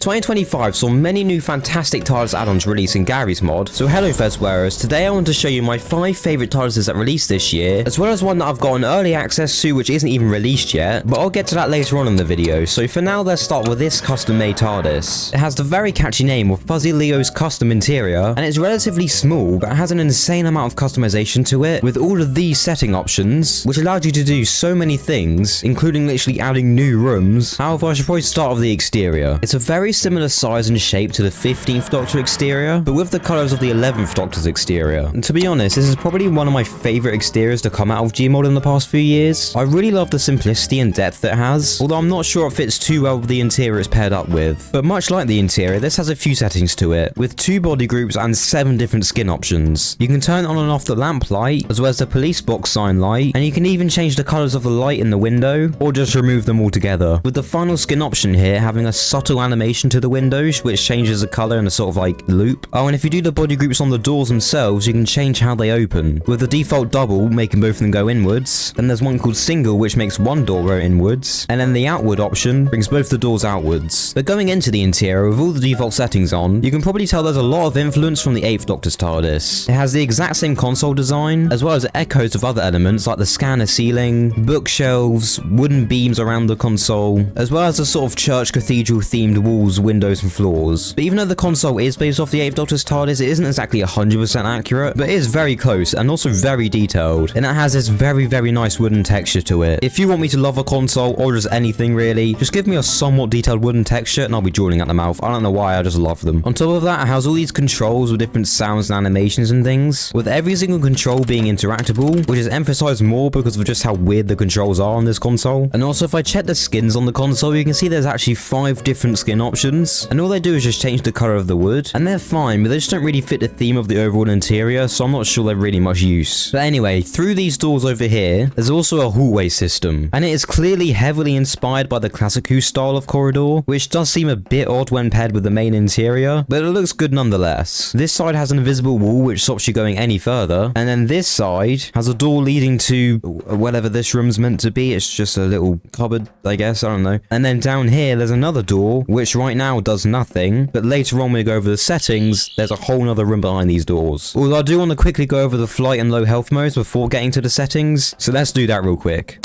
2025 saw many new fantastic TARDIS add-ons released in Garry's mod, so hello Fez wearers, today I want to show you my 5 favourite TARDISes that released this year, as well as one that I've got an early access to which isn't even released yet, but I'll get to that later on in the video, so for now let's start with this custom made TARDIS. It has the very catchy name of FuzzyLeo's custom interior, and it's relatively small, but it has an insane amount of customization to it, with all of these setting options, which allows you to do so many things, including literally adding new rooms. However, I should probably start with the exterior. It's a very similar size and shape to the 15th Doctor exterior, but with the colours of the 11th Doctor's exterior. And to be honest, this is probably one of my favourite exteriors to come out of GMod in the past few years. I really love the simplicity and depth it has, although I'm not sure it fits too well with the interior it's paired up with. But much like the interior, this has a few settings to it, with 2 body groups and 7 different skin options. You can turn on and off the lamp light, as well as the police box sign light, and you can even change the colours of the light in the window, or just remove them altogether. With the final skin option here having a subtle animation to the windows, which changes the color in a sort of like loop. Oh, and if you do the body groups on the doors themselves, you can change how they open, with the default double making both of them go inwards. Then there's one called single, which makes one door go inwards, and then the outward option brings both the doors outwards. But going into the interior with all the default settings on, you can probably tell there's a lot of influence from the 8th Doctor's TARDIS. It has the exact same console design, as well as echoes of other elements like the scanner ceiling, bookshelves, wooden beams around the console, as well as the sort of church cathedral themed walls, windows and floors. But even though the console is based off the 8th Doctor's TARDIS, it isn't exactly 100% accurate, but it is very close and also very detailed, and it has this very nice wooden texture to it. If you want me to love a console, or just anything really, just give me a somewhat detailed wooden texture and I'll be drooling at the mouth. I don't know why, I just love them. On top of that, it has all these controls with different sounds and animations and things, with every single control being interactable, which is emphasized more because of just how weird the controls are on this console. And also if I check the skins on the console, you can see there's actually 5 different skin options, and all they do is just change the color of the wood, and they're fine, but they just don't really fit the theme of the overall interior, so I'm not sure they're really much use. But anyway, through these doors over here, there's also a hallway system, and it is clearly heavily inspired by the classic Who style of corridor, which does seem a bit odd when paired with the main interior, but it looks good nonetheless. This side has an invisible wall which stops you going any further, and then this side has a door leading to whatever this room's meant to be. It's just a little cupboard, I guess, I don't know. And then down here there's another door, which right now does nothing, but later on when we go over the settings, there's a whole nother room behind these doors. Although I do want to quickly go over the flight and low health modes before getting to the settings, so let's do that real quick.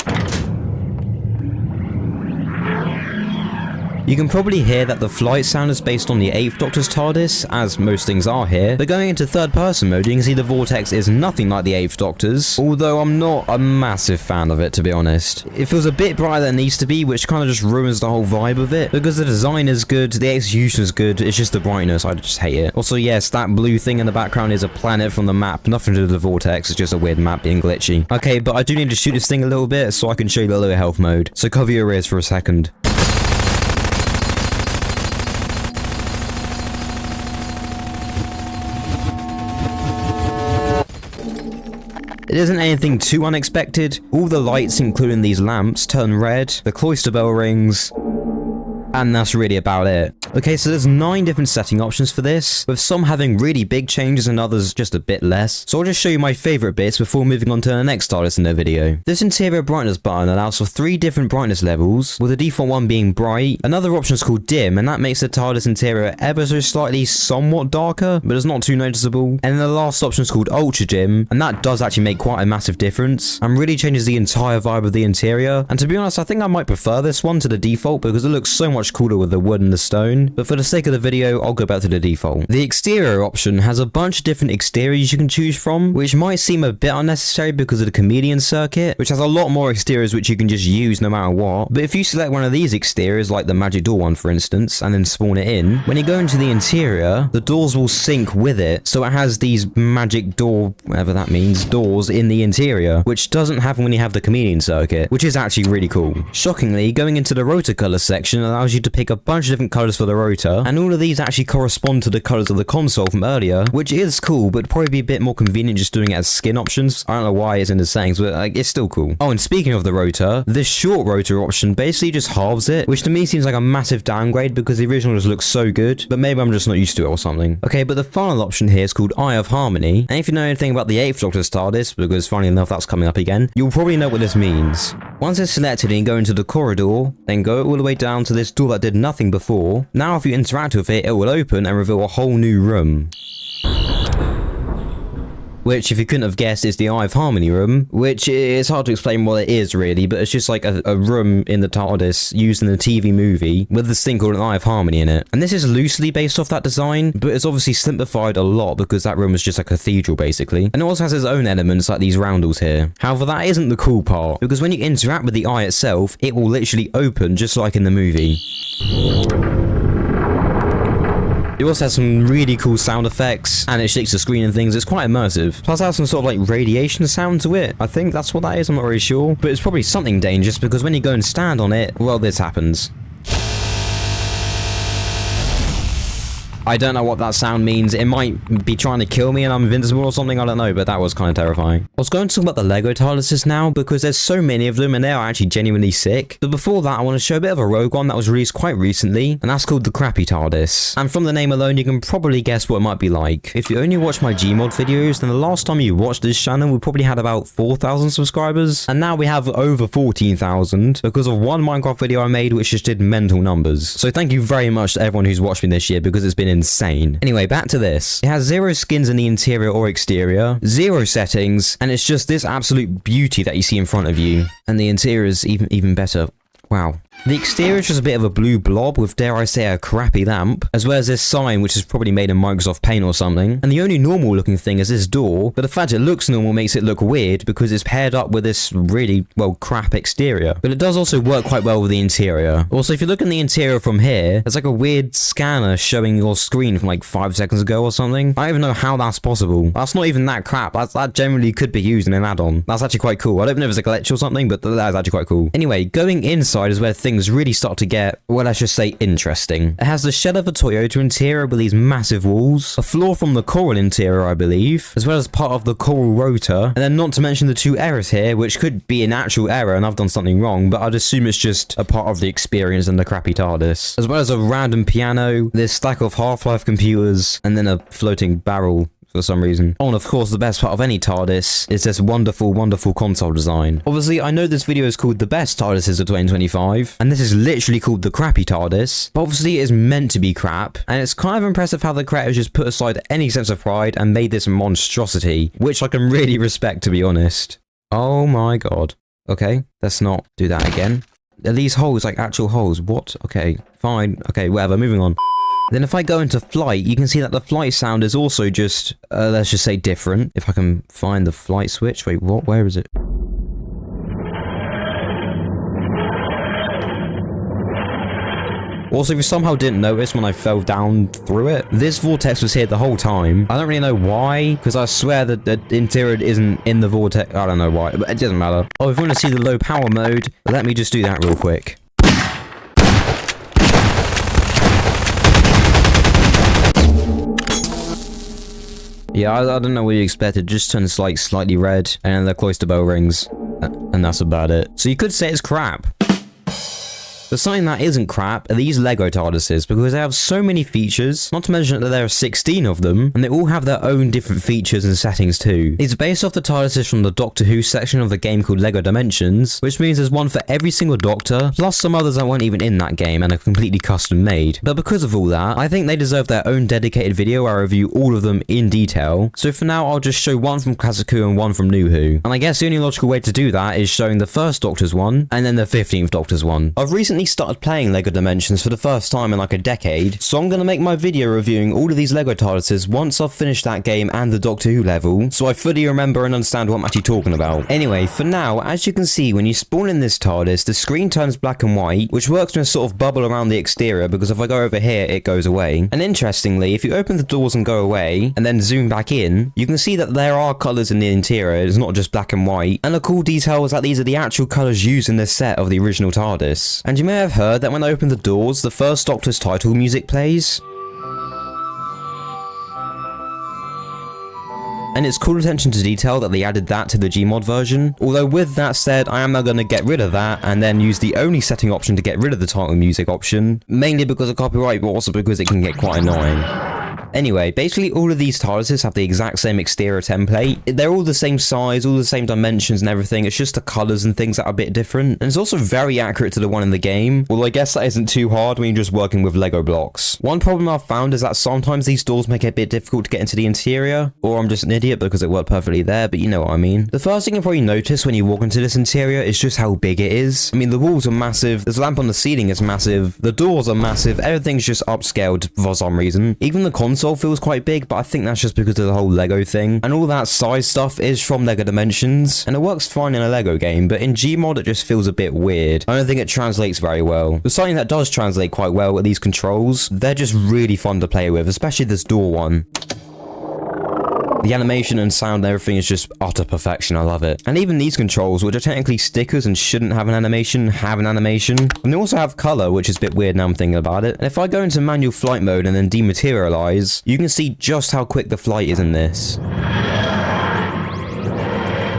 You can probably hear that the flight sound is based on the 8th Doctor's TARDIS, as most things are here, but going into third person mode you can see the vortex is nothing like the 8th Doctor's, although I'm not a massive fan of it, to be honest. It feels a bit brighter than it needs to be, which kind of just ruins the whole vibe of it, because the design is good, the execution is good, it's just the brightness, I just hate it. Also yes, that blue thing in the background is a planet from the map, nothing to do with the vortex, it's just a weird map being glitchy. Okay, but I do need to shoot this thing a little bit so I can show you the lower health mode, so cover your ears for a second. It isn't anything too unexpected. All the lights, including these lamps, turn red, the cloister bell rings, and that's really about it. Okay, so there's 9 different setting options for this, with some having really big changes and others just a bit less. So I'll just show you my favourite bits before moving on to the next TARDIS in the video. This interior brightness button allows for 3 different brightness levels, with the default one being bright. Another option is called dim, and that makes the TARDIS interior ever so slightly somewhat darker, but it's not too noticeable. And then the last option is called ultra dim, and that does actually make quite a massive difference, and really changes the entire vibe of the interior. And to be honest, I think I might prefer this one to the default, because it looks so much cooler with the wood and the stone, but for the sake of the video, I'll go back to the default. The exterior option has a bunch of different exteriors you can choose from, which might seem a bit unnecessary because of the chameleon circuit, which has a lot more exteriors which you can just use no matter what. But if you select one of these exteriors, like the magic door one for instance, and then spawn it in, when you go into the interior, the doors will sync with it, so it has these magic door, whatever that means, doors in the interior, which doesn't happen when you have the chameleon circuit, which is actually really cool. Shockingly, going into the rotor color section allows you to pick a bunch of different colors for the rotor, and all of these actually correspond to the colors of the console from earlier, which is cool, but probably be a bit more convenient just doing it as skin options. I don't know why it's in the settings, but like, it's still cool. Oh, and speaking of the rotor, this short rotor option basically just halves it, which to me seems like a massive downgrade because the original just looks so good, but maybe I'm just not used to it or something. Okay, but the final option here is called Eye of Harmony, and if you know anything about the 8th Doctor's TARDIS, because funny enough that's coming up again, you'll probably know what this means. Once it's selected and you go into the corridor, then go all the way down to this door that did nothing before. Now if you interact with it, it will open and reveal a whole new room. Which, if you couldn't have guessed, is the Eye of Harmony room, which is hard to explain what it is really, but it's just like a room in the TARDIS used in the TV movie with this thing called an Eye of Harmony in it. And this is loosely based off that design, but it's obviously simplified a lot because that room is just a cathedral basically. And it also has its own elements like these roundels here. However, that isn't the cool part, because when you interact with the eye itself, it will literally open just like in the movie. It also has some really cool sound effects, and it shakes the screen and things. It's quite immersive. Plus it has some sort of like radiation sound to it. I think that's what that is, I'm not really sure. But it's probably something dangerous, because when you go and stand on it, well, this happens. I don't know what that sound means. It might be trying to kill me and I'm invincible or something, I don't know, but that was kind of terrifying. I was going to talk about the LEGO TARDISes now, because there's so many of them and they are actually genuinely sick. But before that, I want to show a bit of a rogue one that was released quite recently, and that's called the Crappy TARDIS. And from the name alone, you can probably guess what it might be like. If you only watch my GMod videos, then the last time you watched this channel, we probably had about 4,000 subscribers, and now we have over 14,000 because of one Minecraft video I made which just did mental numbers. So thank you very much to everyone who's watched me this year, because it's been insane. Anyway, back to this. It has 0 skins in the interior or exterior, 0 settings, and it's just this absolute beauty that you see in front of you. And the interior is even better. Wow. The exterior is just a bit of a blue blob with, dare I say, a crappy lamp, as well as this sign which is probably made in Microsoft Paint or something. And the only normal looking thing is this door, but the fact it looks normal makes it look weird because it's paired up with this really, well, crap exterior. But it does also work quite well with the interior. Also, if you look in the interior from here, there's like a weird scanner showing your screen from like 5 seconds ago or something. I don't even know how that's possible. That's not even that crap. That generally could be used in an add-on. That's actually quite cool. I don't know if it's a glitch or something, but that is actually quite cool. Anyway, going inside is where things really start to get, well, let's just say interesting. It has the shell of a Toyota interior with these massive walls, a floor from the coral interior, I believe, as well as part of the coral rotor, and then not to mention the 2 errors here, which could be an actual error and I've done something wrong, but I'd assume it's just a part of the experience in the Crappy TARDIS, as well as a random piano, this stack of Half-Life computers, and then a floating barrel for some reason. Oh, and of course, the best part of any TARDIS is this wonderful, wonderful console design. Obviously, I know this video is called The Best TARDISes of 2025, and this is literally called the Crappy TARDIS, but obviously it is meant to be crap, and it's kind of impressive how the creators just put aside any sense of pride and made this monstrosity, which I can really respect, to be honest. Oh my god. Okay, let's not do that again. Are these holes like actual holes? What? Okay, fine. Okay, whatever, moving on. Then if I go into flight, you can see that the flight sound is also just, let's just say different. If I can find the flight switch. Wait, what? Where is it? Also, if you somehow didn't notice when I fell down through it, this vortex was here the whole time. I don't really know why, because I swear that the interior isn't in the vortex. I don't know why, but it doesn't matter. Oh, if you want to see the low power mode, let me just do that real quick. Yeah, I don't know what you expected. It just turns like slightly red, and the cloister bell rings, and that's about it. So you could say it's crap. But something that isn't crap are these LEGO TARDISes, because they have so many features, not to mention that there are 16 of them, and they all have their own different features and settings too. It's based off the TARDISes from the Doctor Who section of the game called LEGO Dimensions, which means there's one for every single Doctor, plus some others that weren't even in that game and are completely custom made. But because of all that, I think they deserve their own dedicated video where I review all of them in detail. So for now, I'll just show one from Classic Who and one from New Who. And I guess the only logical way to do that is showing the first Doctor's one, and then the 15th Doctor's one. I've recently started playing LEGO Dimensions for the first time in like a decade, so I'm going to make my video reviewing all of these LEGO TARDISes once I've finished that game and the Doctor Who level, so I fully remember and understand what I'm actually talking about. Anyway, for now, as you can see, when you spawn in this TARDIS, the screen turns black and white, which works in a sort of bubble around the exterior, because if I go over here, it goes away. And interestingly, if you open the doors and go away, and then zoom back in, you can see that there are colours in the interior, it's not just black and white, and a cool detail is that these are the actual colours used in this set of the original TARDIS. And you may have heard that when I open the doors, the first Doctor's title music plays. And it's cool attention to detail that they added that to the GMod version. Although with that said, I am now going to get rid of that and then use the only setting option to get rid of the title music option, mainly because of copyright, but also because it can get quite annoying. Anyway, basically all of these TARDISes have the exact same exterior template. They're all the same size, all the same dimensions and everything. It's just the colors and things that are a bit different. And it's also very accurate to the one in the game, although I guess that isn't too hard when you're just working with Lego blocks. One problem I've found is that sometimes these doors make it a bit difficult to get into the interior, or I'm just an idiot because it worked perfectly there, but you know what I mean. The first thing you'll probably notice when you walk into this interior is just how big it is. I mean, the walls are massive, there's a lamp on the ceiling is massive, the doors are massive, everything's just upscaled for some reason. Even the console feels quite big, but I think that's just because of the whole Lego thing. And all that size stuff is from Lego Dimensions, and it works fine in a Lego game, but in GMod it just feels a bit weird. I don't think it translates very well. But something that does translate quite well with these controls, they're just really fun to play with, especially this door one. The animation and sound and everything is just utter perfection. I love it. And even these controls, which are technically stickers and shouldn't have an animation, have an animation. And they also have color, which is a bit weird now I'm thinking about it. And if I go into manual flight mode and then dematerialize, you can see just how quick the flight is in this.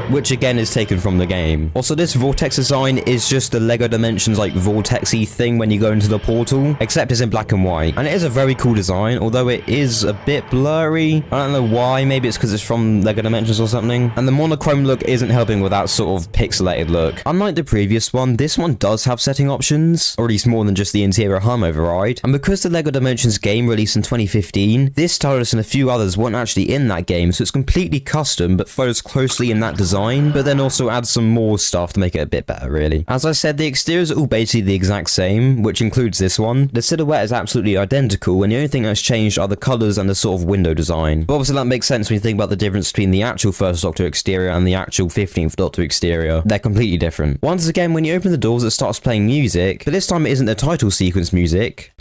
Which again is taken from the game. Also, this vortex design is just the Lego Dimensions like vortex-y thing when you go into the portal, except it's in black and white. And it is a very cool design, although it is a bit blurry. I don't know why, maybe it's because it's from Lego Dimensions or something. And the monochrome look isn't helping with that sort of pixelated look. Unlike the previous one, this one does have setting options, or at least more than just the interior hum override. And because the Lego Dimensions game released in 2015, this TARDIS and a few others weren't actually in that game, so it's completely custom but follows closely in that design. But then also add some more stuff to make it a bit better, really. As I said, the exteriors are all basically the exact same, which includes this one. The silhouette is absolutely identical, and the only thing that's changed are the colors and the sort of window design. But obviously that makes sense when you think about the difference between the actual First Doctor exterior and the actual 15th Doctor exterior. They're completely different. Once again, when you open the doors, it starts playing music, but this time it isn't the title sequence music.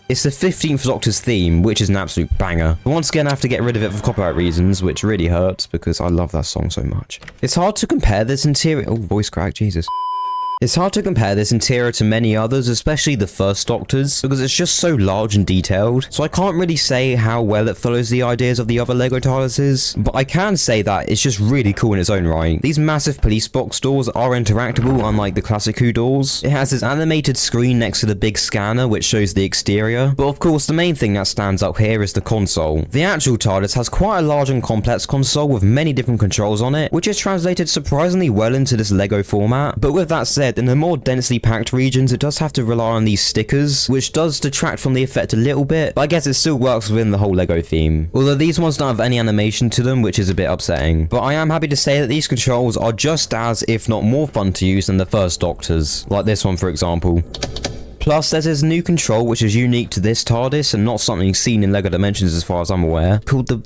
It's the 15th Doctor's theme, which is an absolute banger. But once again, I have to get rid of it for copyright reasons, which really hurts because I love that song so much. It's hard to compare this interior— oh, voice crack, Jesus. It's hard to compare this interior to many others, especially the First Doctor's, because it's just so large and detailed, so I can't really say how well it follows the ideas of the other LEGO TARDISes, but I can say that it's just really cool in its own right. These massive police box doors are interactable, unlike the classic Who doors. It has this animated screen next to the big scanner, which shows the exterior, but of course the main thing that stands out here is the console. The actual TARDIS has quite a large and complex console with many different controls on it, which is translated surprisingly well into this LEGO format, but with that said, in the more densely packed regions, it does have to rely on these stickers, which does detract from the effect a little bit, but I guess it still works within the whole LEGO theme. Although these ones don't have any animation to them, which is a bit upsetting. But I am happy to say that these controls are just as, if not more fun to use than the First Doctor's, like this one for example. Plus, there's this new control which is unique to this TARDIS and not something seen in LEGO Dimensions as far as I'm aware. Called the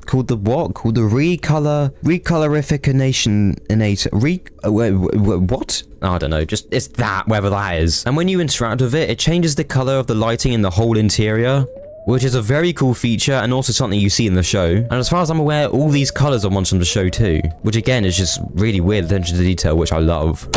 what? I don't know, just it's that, whatever that is. And when you interact with it, it changes the color of the lighting in the whole interior, which is a very cool feature and also something you see in the show. And as far as I'm aware, all these colors are ones from the show too, which again is just really weird attention to detail, which I love.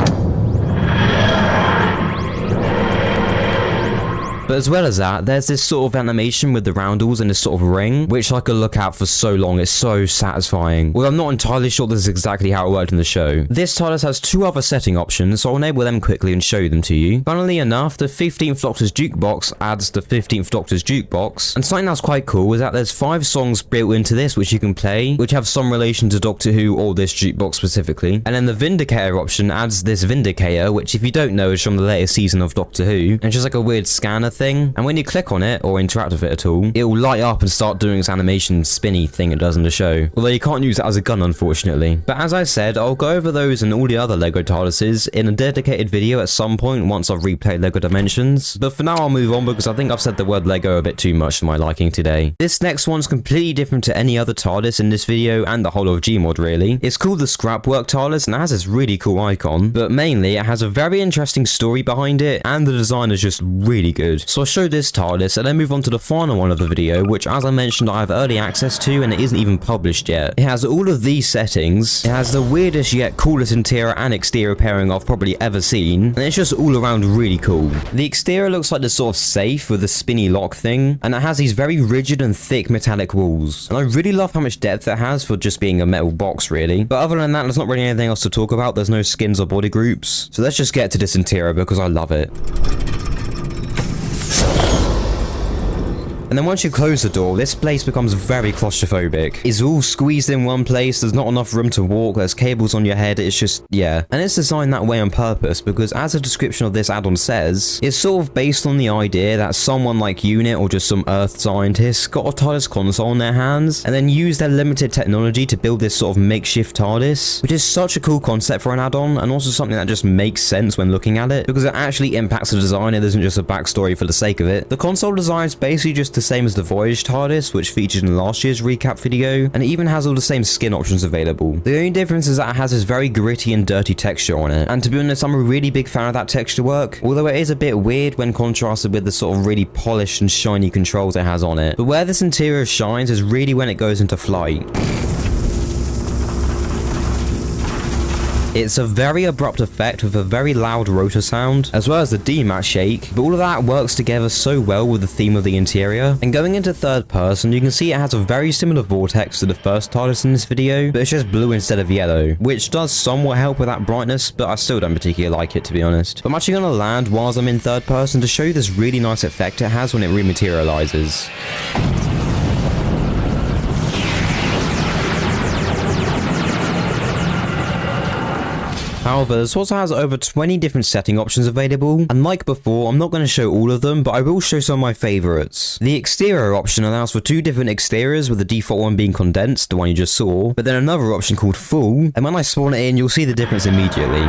But as well as that, there's this sort of animation with the roundels and this sort of ring, which I could look at for so long. It's so satisfying. Well, I'm not entirely sure this is exactly how it worked in the show. This TARDIS has two other setting options, so I'll enable them quickly and show them to you. Funnily enough, the 15th Doctor's jukebox adds the 15th Doctor's jukebox, and something that's quite cool is that there's 5 songs built into this which you can play, which have some relation to Doctor Who or this jukebox specifically. And then the Vindicator option adds this Vindicator, which if you don't know is from the latest season of Doctor Who, and it's just like a weird scanner thing, and when you click on it or interact with it at all, it will light up and start doing its animation spinny thing it does in the show, although you can't use it as a gun unfortunately. But as I said, I'll go over those and all the other LEGO TARDISes in a dedicated video at some point once I've replayed LEGO Dimensions, but for now I'll move on because I think I've said the word LEGO a bit too much for my liking today. This next one's completely different to any other TARDIS in this video and the whole of GMod really. It's called the Scrapwork TARDIS and it has this really cool icon, but mainly it has a very interesting story behind it and the design is just really good. So I'll show this TARDIS and then move on to the final one of the video, which as I mentioned I have early access to and it isn't even published yet. It has all of these settings, it has the weirdest yet coolest interior and exterior pairing I've probably ever seen, and it's just all around really cool. The exterior looks like this sort of safe with a spinny lock thing, and it has these very rigid and thick metallic walls, and I really love how much depth it has for just being a metal box really. But other than that, there's not really anything else to talk about. There's no skins or body groups, so let's just get to this interior because I love it. And then once you close the door, this place becomes very claustrophobic. It's all squeezed in one place, there's not enough room to walk, there's cables on your head, it's just, yeah. And it's designed that way on purpose because as the description of this add-on says, it's sort of based on the idea that someone like Unit or just some Earth scientists got a TARDIS console in their hands and then used their limited technology to build this sort of makeshift TARDIS, which is such a cool concept for an add-on and also something that just makes sense when looking at it because it actually impacts the design. It isn't just a backstory for the sake of it. The console design is basically just the same as the Voyage TARDIS, which featured in last year's recap video, and it even has all the same skin options available. The only difference is that it has this very gritty and dirty texture on it, and to be honest, I'm a really big fan of that texture work, although it is a bit weird when contrasted with the sort of really polished and shiny controls it has on it. But where this interior shines is really when it goes into flight. It's a very abrupt effect with a very loud rotor sound, as well as the DMAT shake, but all of that works together so well with the theme of the interior. And going into third person, you can see it has a very similar vortex to the first TARDIS in this video, but it's just blue instead of yellow, which does somewhat help with that brightness, but I still don't particularly like it, to be honest. But I'm actually going to land whilst I'm in third person to show you this really nice effect it has when it rematerializes. However, this also has over 20 different setting options available, and like before, I'm not going to show all of them, but I will show some of my favourites. The exterior option allows for 2 different exteriors, with the default one being condensed, the one you just saw, but then another option called full, and when I spawn it in, you'll see the difference immediately.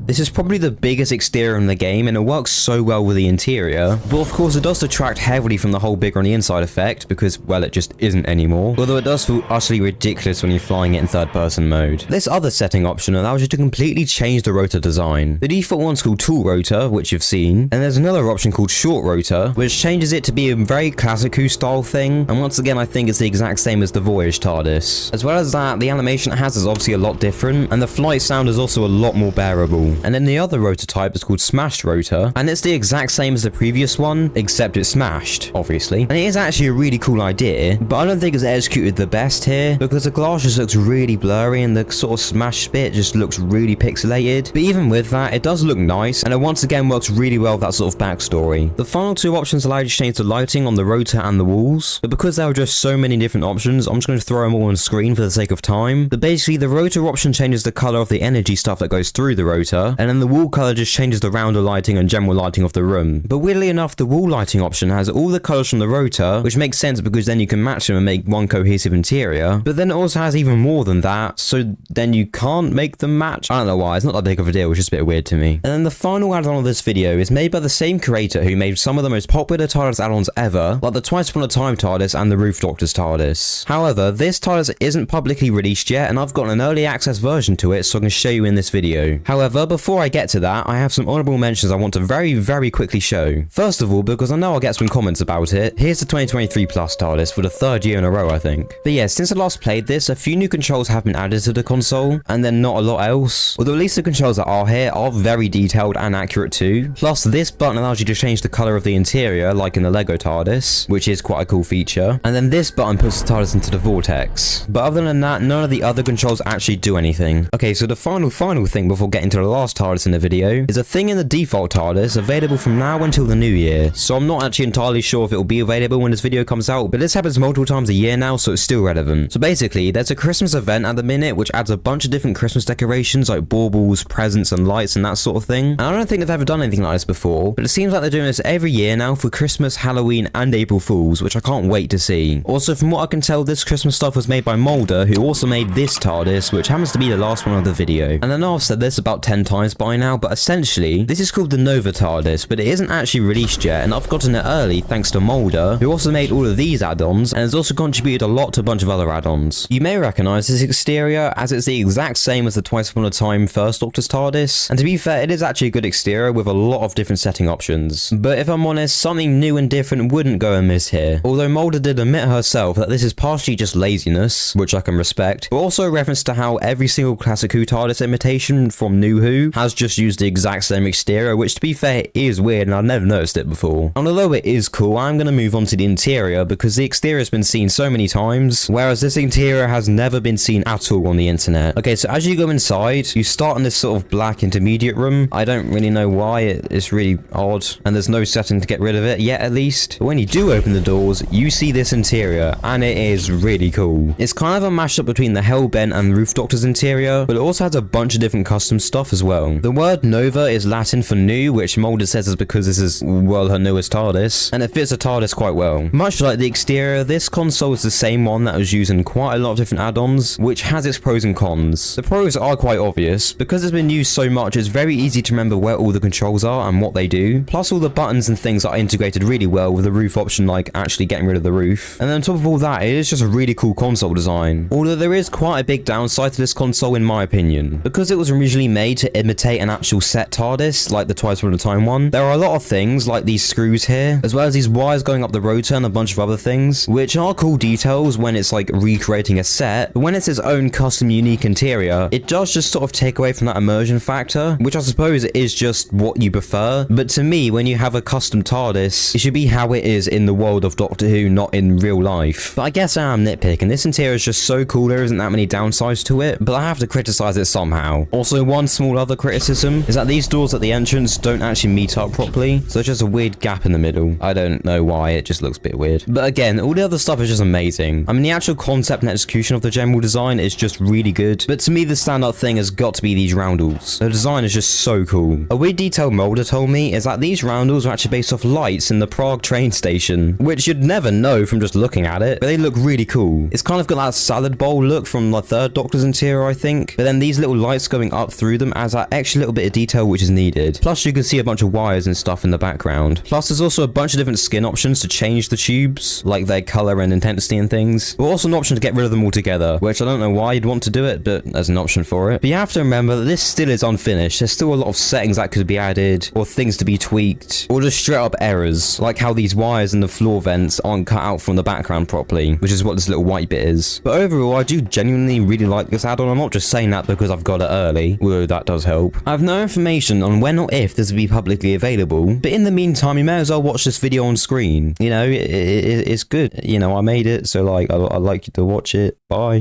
This is probably the biggest exterior in the game and it works so well with the interior, but of course it does detract heavily from the whole bigger on the inside effect because, well, it just isn't anymore, although it does feel utterly ridiculous when you're flying it in third person mode. This other setting option allows you to completely change the rotor design. The default one's called Tall Rotor, which you've seen, and there's another option called Short Rotor, which changes it to be a very classic Who style thing, and once again I think it's the exact same as the Voyage TARDIS. As well as that, the animation it has is obviously a lot different, and the flight sound is also a lot more bearable. And then the other rotor type is called Smashed Rotor, and it's the exact same as the previous one, except it's smashed, obviously. And it is actually a really cool idea, but I don't think it's executed the best here, because the glass just looks really blurry and the sort of smashed bit just looks really pixelated. But even with that, it does look nice, and it once again works really well with that sort of backstory. The final 2 options allow you to change the lighting on the rotor and the walls, but because there are just so many different options, I'm just going to throw them all on screen for the sake of time. But basically, the rotor option changes the color of the energy stuff that goes through the rotor, and then the wall color just changes the rounder lighting and general lighting of the room. But weirdly enough, the wall lighting option has all the colors from the rotor, which makes sense because then you can match them and make one cohesive interior. But then it also has even more than that, so then you can't make them match. I don't know why, it's not that big of a deal, it's just a bit weird to me. And then the final add-on of this video is made by the same creator who made some of the most popular TARDIS add-ons ever, like the Twice Upon a Time TARDIS and the Ruth Doctor TARDIS. However, this TARDIS isn't publicly released yet, and I've got an early access version to it so I can show you in this video. However, before I get to that, I have some honorable mentions I want to very quickly show. First of all, because I know I'll get some comments about it, here's the 2023 Plus TARDIS for the 3rd year in a row, I think. But yeah, since I last played this, a few new controls have been added to the console, and then not a lot else. Although at least the controls that are here are very detailed and accurate too. Plus, this button allows you to change the colour of the interior, like in the LEGO TARDIS, which is quite a cool feature. And then this button puts the TARDIS into the vortex. But other than that, none of the other controls actually do anything. Okay, so the final thing before getting to the last TARDIS in the video is a thing in the default TARDIS available from now until the new year. So I'm not actually entirely sure if it will be available when this video comes out, but this happens multiple times a year now, so it's still relevant. So basically, there's a Christmas event at the minute which adds a bunch of different Christmas decorations like baubles, presents and lights and that sort of thing. And I don't think they've ever done anything like this before, but it seems like they're doing this every year now for Christmas, Halloween and April Fools, which I can't wait to see. Also, from what I can tell, this Christmas stuff was made by Mulder, who also made this TARDIS, which happens to be the last one of the video. And I know I've said this about 10 times by now, but essentially, this is called the Nova TARDIS, but it isn't actually released yet, and I've gotten it early thanks to Mulder, who also made all of these add-ons, and has also contributed a lot to a bunch of other add-ons. You may recognise this exterior, as it's the exact same as the Twice Upon a Time First Doctor's TARDIS, and to be fair, it is actually a good exterior with a lot of different setting options. But if I'm honest, something new and different wouldn't go amiss here. Although Mulder did admit herself that this is partially just laziness, which I can respect, but also a reference to how every single classic Who TARDIS imitation from New Who Who has just used the exact same exterior, which to be fair is weird and I've never noticed it before. And although it is cool, I'm going to move on to the interior because the exterior has been seen so many times, whereas this interior has never been seen at all on the internet. Okay, so as you go inside, you start in this sort of black intermediate room. I don't really know why, it's really odd, and there's no setting to get rid of it yet at least. But when you do open the doors, you see this interior, and it is really cool. It's kind of a mashup between the Hell Bent and Ruth Doctor's interior, but it also has a bunch of different custom stuff as well. The word Nova is Latin for new, which Mulder says is because this is, well, her newest TARDIS, and it fits a TARDIS quite well. Much like the exterior, this console is the same one that was used in quite a lot of different add-ons, which has its pros and cons. The pros are quite obvious. Because it's been used so much, it's very easy to remember where all the controls are and what they do. Plus all the buttons and things are integrated really well with the roof option, like actually getting rid of the roof. And then on top of all that, it is just a really cool console design. Although there is quite a big downside to this console in my opinion. Because it was originally made to imitate an actual set TARDIS, like the Twice Upon a Time one, there are a lot of things like these screws here, as well as these wires going up the rotor and a bunch of other things, which are cool details when it's like recreating a set, but when it's its own custom unique interior, it does just sort of take away from that immersion factor, which I suppose is just what you prefer. But to me, when you have a custom TARDIS, it should be how it is in the world of Doctor Who, not in real life. But I guess I am nitpicking. This interior is just so cool, there isn't that many downsides to it, but I have to criticize it somehow. Also, one small other criticism is that these doors at the entrance don't actually meet up properly, so there's just a weird gap in the middle. I don't know why, it just looks a bit weird. But again, all the other stuff is just amazing. I mean, the actual concept and execution of the general design is just really good, but to me the standout thing has got to be these roundels. The design is just so cool. A weird detail Mulder told me is that these roundels are actually based off lights in the Prague train station, which you'd never know from just looking at it, but they look really cool. It's kind of got that salad bowl look from the third Doctor's interior, I think, but then these little lights going up through them adds that extra little bit of detail which is needed. Plus you can see a bunch of wires and stuff in the background. Plus there's also a bunch of different skin options to change the tubes, like their color and intensity and things, but also an option to get rid of them altogether, which I don't know why you'd want to do it, but there's an option for it. But you have to remember that this still is unfinished. There's still a lot of settings that could be added, or things to be tweaked, or just straight up errors, like how these wires and the floor vents aren't cut out from the background properly, which is what this little white bit is. But overall, I do genuinely really like this add-on. I'm not just saying that because I've got it early, although that does help. I have no information on when or if this will be publicly available, but in the meantime, you may as well watch this video on screen. You know, it's good. You know, I made it, so like, I'd like you to watch it. Bye.